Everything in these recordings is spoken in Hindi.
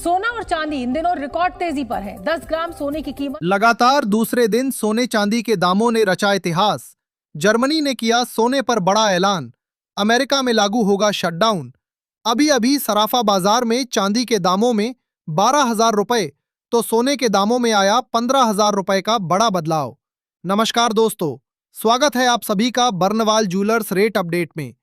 सोना और चांदी इन दिनों रिकॉर्ड तेजी पर है। 10 ग्राम सोने की कीमत लगातार दूसरे दिन सोने चांदी के दामों ने रचा इतिहास। जर्मनी ने किया सोने पर बड़ा ऐलान। अमेरिका में लागू होगा शटडाउन। अभी अभी सराफा बाजार में चांदी के दामों में 12,000 रुपए तो सोने के दामों में आया 15,000 रुपए का बड़ा बदलाव। नमस्कार दोस्तों, स्वागत है आप सभी का बर्नवाल ज्वेलर्स रेट अपडेट में।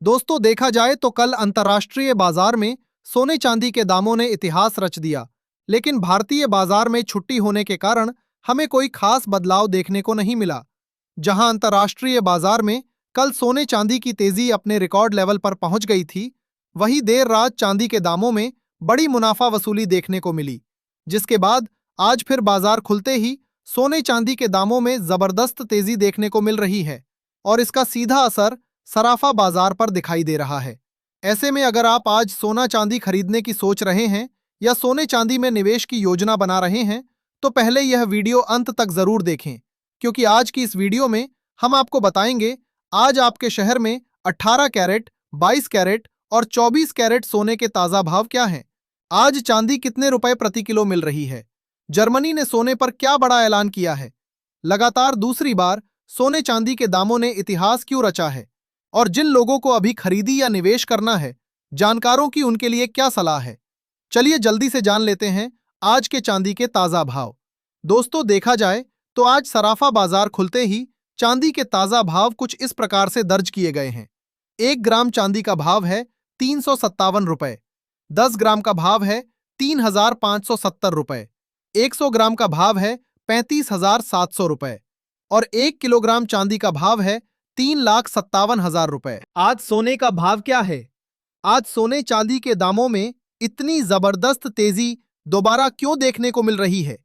दोस्तों, देखा जाए तो कल अंतर्राष्ट्रीय बाजार में सोने चांदी के दामों ने इतिहास रच दिया, लेकिन भारतीय बाजार में छुट्टी होने के कारण हमें कोई खास बदलाव देखने को नहीं मिला। जहां अंतर्राष्ट्रीय बाजार में कल सोने चांदी की तेजी अपने रिकॉर्ड लेवल पर पहुंच गई थी, वहीं देर रात चांदी के दामों में बड़ी मुनाफा वसूली देखने को मिली, जिसके बाद आज फिर बाजार खुलते ही सोने चांदी के दामों में जबरदस्त तेजी देखने को मिल रही है और इसका सीधा असर सराफा बाजार पर दिखाई दे रहा है। ऐसे में अगर आप आज सोना चांदी खरीदने की सोच रहे हैं या सोने चांदी में निवेश की योजना बना रहे हैं, तो पहले यह वीडियो अंत तक जरूर देखें, क्योंकि आज की इस वीडियो में हम आपको बताएंगे आज आपके शहर में 18 कैरेट, 22 कैरेट और 24 कैरेट सोने के ताजा भाव क्या हैं। आज चांदी कितने रुपए प्रति किलो मिल रही है। जर्मनी ने सोने पर क्या बड़ा ऐलान किया है। लगातार दूसरी बार सोने चांदी के दामों ने इतिहास क्यों रचा है और जिन लोगों को अभी खरीदी या निवेश करना है, जानकारों की उनके लिए क्या सलाह है। चलिए जल्दी से जान लेते हैं आज के चांदी के ताजा भाव। दोस्तों, देखा जाए तो आज सराफा बाजार खुलते ही चांदी के ताजा भाव कुछ इस प्रकार से दर्ज किए गए हैं। 1 ग्राम चांदी का भाव है 357 रुपए, 10 ग्राम का भाव है 3,570 रुपए, 100 ग्राम का भाव है 35,700 रुपए और 1 किलोग्राम चांदी का भाव है 3,57,000 रुपए। आज सोने का भाव क्या है? आज सोने चांदी के दामों में इतनी जबरदस्त तेजी दोबारा क्यों देखने को मिल रही है?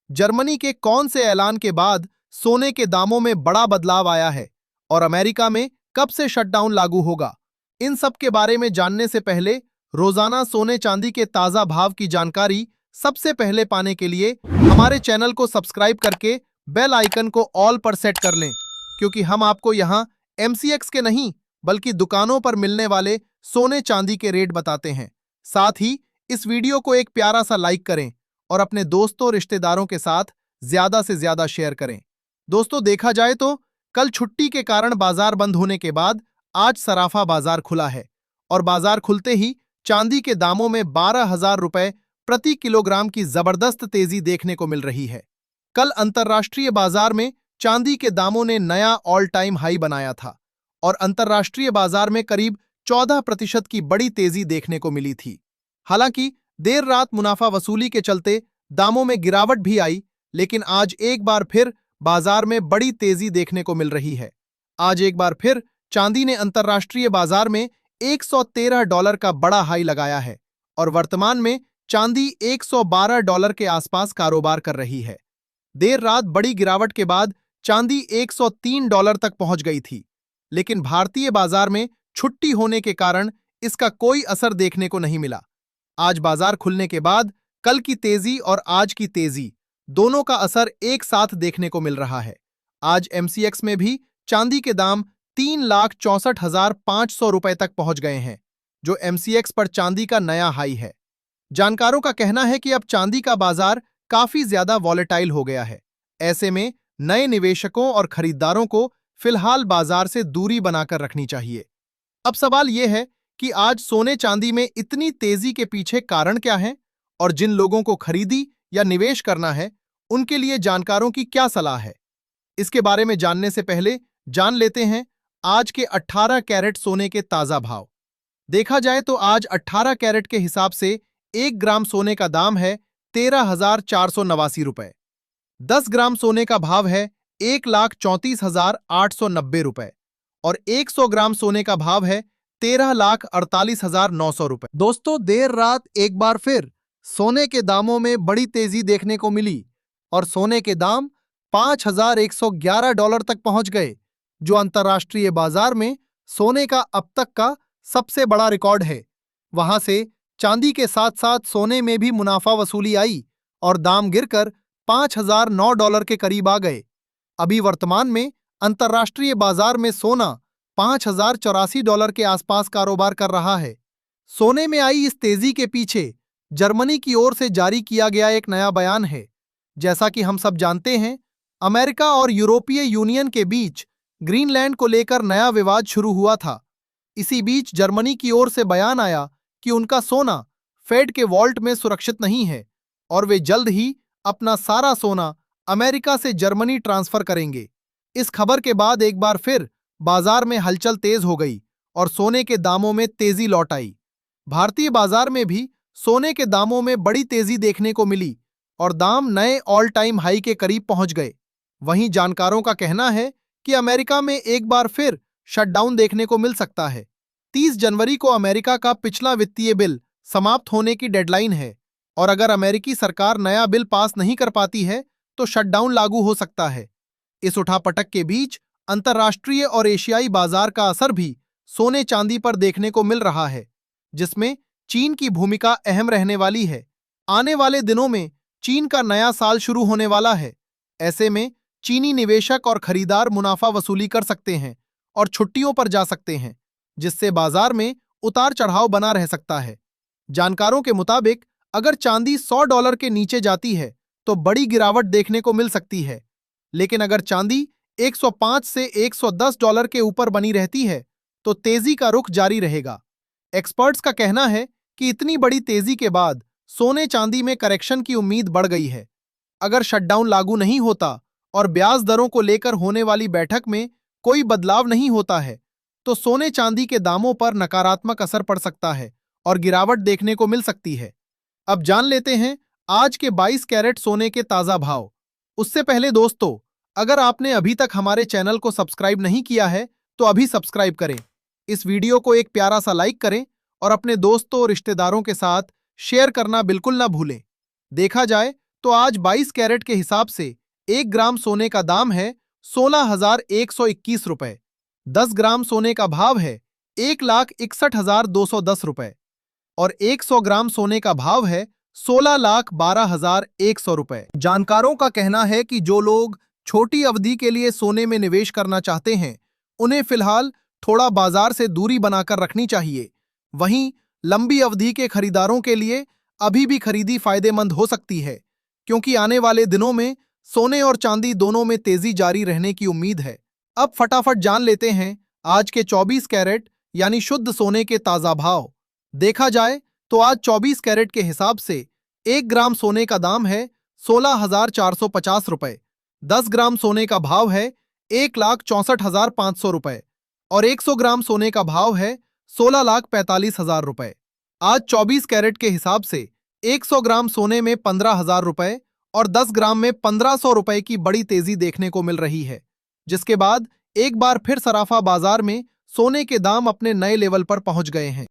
जर्मनी के कौन से ऐलान के बाद सोने के दामों में बड़ा बदलाव आया है और अमेरिका में कब से शटडाउन लागू होगा? इन सब के बारे में जानने से पहले रोजाना सोने चांदी के ताजा भाव की जानकारी सबसे पहले पाने के लिए हमारे चैनल को सब्सक्राइब करके बेल आइकन को ऑल पर सेट कर लें, क्योंकि हम आपको यहाँ MCX के नहीं बल्कि दुकानों पर मिलने वाले सोने चांदी के रेट बताते हैं। साथ ही इस वीडियो को एक प्यारा सा लाइक करें और अपने दोस्तों रिश्तेदारों के साथ ज्यादा से ज्यादा शेयर करें। दोस्तों, देखा जाए तो कल छुट्टी के कारण बाजार बंद होने के बाद आज सराफा बाजार खुला है और बाजार खुलते ही चांदी के दामों में 12,000 रुपए प्रति किलोग्राम की जबरदस्त तेजी देखने को मिल रही है। कल अंतर्राष्ट्रीय बाजार में चांदी के दामों ने नया ऑल टाइम हाई बनाया था और अंतर्राष्ट्रीय बाजार में करीब 14% की बड़ी तेजी देखने को मिली थी। हालांकि देर रात मुनाफा वसूली के चलते दामों में गिरावट भी आई, लेकिन आज एक बार फिर बाजार में बड़ी तेजी देखने को मिल रही है। आज एक बार फिर चांदी ने अंतर्राष्ट्रीय बाजार में $113 का बड़ा हाई लगाया है और वर्तमान में चांदी $112 के आसपास कारोबार कर रही है। देर रात बड़ी गिरावट के बाद चांदी $103 तक पहुंच गई थी, लेकिन भारतीय बाजार में छुट्टी होने के कारण इसका कोई असर देखने को नहीं मिला। आज बाजार खुलने के बाद कल की तेजी और आज की तेजी दोनों का असर एक साथ देखने को मिल रहा है। आज MCX में भी चांदी के दाम 3,64,500 रुपए तक पहुंच गए हैं, जो MCX पर चांदी का नया हाई है। जानकारों का कहना है कि अब चांदी का बाजार काफी ज्यादा वॉलेटाइल हो गया है। ऐसे में नए निवेशकों और खरीदारों को फिलहाल बाजार से दूरी बनाकर रखनी चाहिए। अब सवाल यह है कि आज सोने चांदी में इतनी तेजी के पीछे कारण क्या है और जिन लोगों को खरीदी या निवेश करना है उनके लिए जानकारों की क्या सलाह है। इसके बारे में जानने से पहले जान लेते हैं आज के 18 कैरेट सोने के ताजा भाव। देखा जाए तो आज 18 कैरेट के हिसाब से 1 ग्राम सोने का दाम है 13,489 रुपए। 10 ग्राम सोने का भाव है 1,34,890 रुपए और 100 ग्राम सोने का भाव है 13,48,900 रुपए। दोस्तों, देर रात एक बार फिर सोने के दामों में बड़ी तेजी देखने को मिली और सोने के दाम $5,111 तक पहुंच गए, जो अंतर्राष्ट्रीय बाजार में सोने का अब तक का सबसे बड़ा रिकॉर्ड है। वहां से चांदी के साथ साथ सोने में भी मुनाफा वसूली आई और दाम गिरकर $5,009 के करीब आ गए। अभी वर्तमान में अंतर्राष्ट्रीय बाजार में सोना $5,084 के आसपास कारोबार कर रहा है। सोने में आई इस तेजी के पीछे जर्मनी की ओर से जारी किया गया एक नया बयान है। जैसा कि हम सब जानते हैं, अमेरिका और यूरोपीय यूनियन के बीच ग्रीनलैंड को लेकर नया विवाद शुरू हुआ था। इसी बीच जर्मनी की ओर से बयान आया कि उनका सोना फेड के वॉल्ट में सुरक्षित नहीं है और वे जल्द ही अपना सारा सोना अमेरिका से जर्मनी ट्रांसफर करेंगे। इस खबर के बाद एक बार फिर बाजार में हलचल तेज हो गई और सोने के दामों में तेजी लौट आई। भारतीय बाजार में भी सोने के दामों में बड़ी तेजी देखने को मिली और दाम नए ऑल टाइम हाई के करीब पहुंच गए। वहीं जानकारों का कहना है कि अमेरिका में एक बार फिर शटडाउन देखने को मिल सकता है। 30 जनवरी को अमेरिका का पिछला वित्तीय बिल समाप्त होने की डेडलाइन है और अगर अमेरिकी सरकार नया बिल पास नहीं कर पाती है तो शटडाउन लागू हो सकता है। इस उठापटक के बीच अंतर्राष्ट्रीय और एशियाई बाजार का असर भी सोने चांदी पर देखने को मिल रहा है, जिसमें चीन की भूमिका अहम रहने वाली है। आने वाले दिनों में चीन का नया साल शुरू होने वाला है। ऐसे में चीनी निवेशक और खरीदार मुनाफा वसूली कर सकते हैं और छुट्टियों पर जा सकते हैं, जिससे बाजार में उतार चढ़ाव बना रह सकता है। जानकारों के मुताबिक अगर चांदी $100 के नीचे जाती है तो बड़ी गिरावट देखने को मिल सकती है, लेकिन अगर चांदी 105 से $110 के ऊपर बनी रहती है तो तेजी का रुख जारी रहेगा। एक्सपर्ट्स का कहना है कि इतनी बड़ी तेजी के बाद सोने चांदी में करेक्शन की उम्मीद बढ़ गई है। अगर शटडाउन लागू नहीं होता और ब्याज दरों को लेकर होने वाली बैठक में कोई बदलाव नहीं होता है तो सोने चांदी के दामों पर नकारात्मक असर पड़ सकता है और गिरावट देखने को मिल सकती है। अब जान लेते हैं आज के 22 कैरेट सोने के ताजा भाव। उससे पहले दोस्तों, अगर आपने अभी तक हमारे चैनल को सब्सक्राइब नहीं किया है तो अभी सब्सक्राइब करें। इस वीडियो को एक प्यारा सा लाइक करें और अपने दोस्तों और रिश्तेदारों के साथ शेयर करना बिल्कुल ना भूलें। देखा जाए तो आज 22 कैरेट के हिसाब से 1 ग्राम सोने का दाम है 16,121 रुपए। 10 ग्राम सोने का भाव है 1,61,210 रुपए और 100 ग्राम सोने का भाव है 16,12,100 रुपए। जानकारों का कहना है कि जो लोग छोटी अवधि के लिए सोने में निवेश करना चाहते हैं, उन्हें फिलहाल थोड़ा बाजार से दूरी बनाकर रखनी चाहिए। वहीं लंबी अवधि के खरीदारों के लिए अभी भी खरीदी फायदेमंद हो सकती है, क्योंकि आने वाले दिनों में सोने और चांदी दोनों में तेजी जारी रहने की उम्मीद है। अब फटाफट जान लेते हैं आज के 24 कैरेट यानी शुद्ध सोने के ताजा भाव। देखा जाए तो आज 24 कैरेट के हिसाब से 1 ग्राम सोने का दाम है 16,450 रुपए। 10 ग्राम सोने का भाव है 1,64,500 रुपए और 100 ग्राम सोने का भाव है 16,45,000 रुपए। आज 24 कैरेट के हिसाब से 100 ग्राम सोने में 15,000 रुपए और 10 ग्राम में 1,500 रुपए की बड़ी तेजी देखने को मिल रही है, जिसके बाद एक बार फिर सराफा बाजार में सोने के दाम अपने नए लेवल पर पहुंच गए हैं।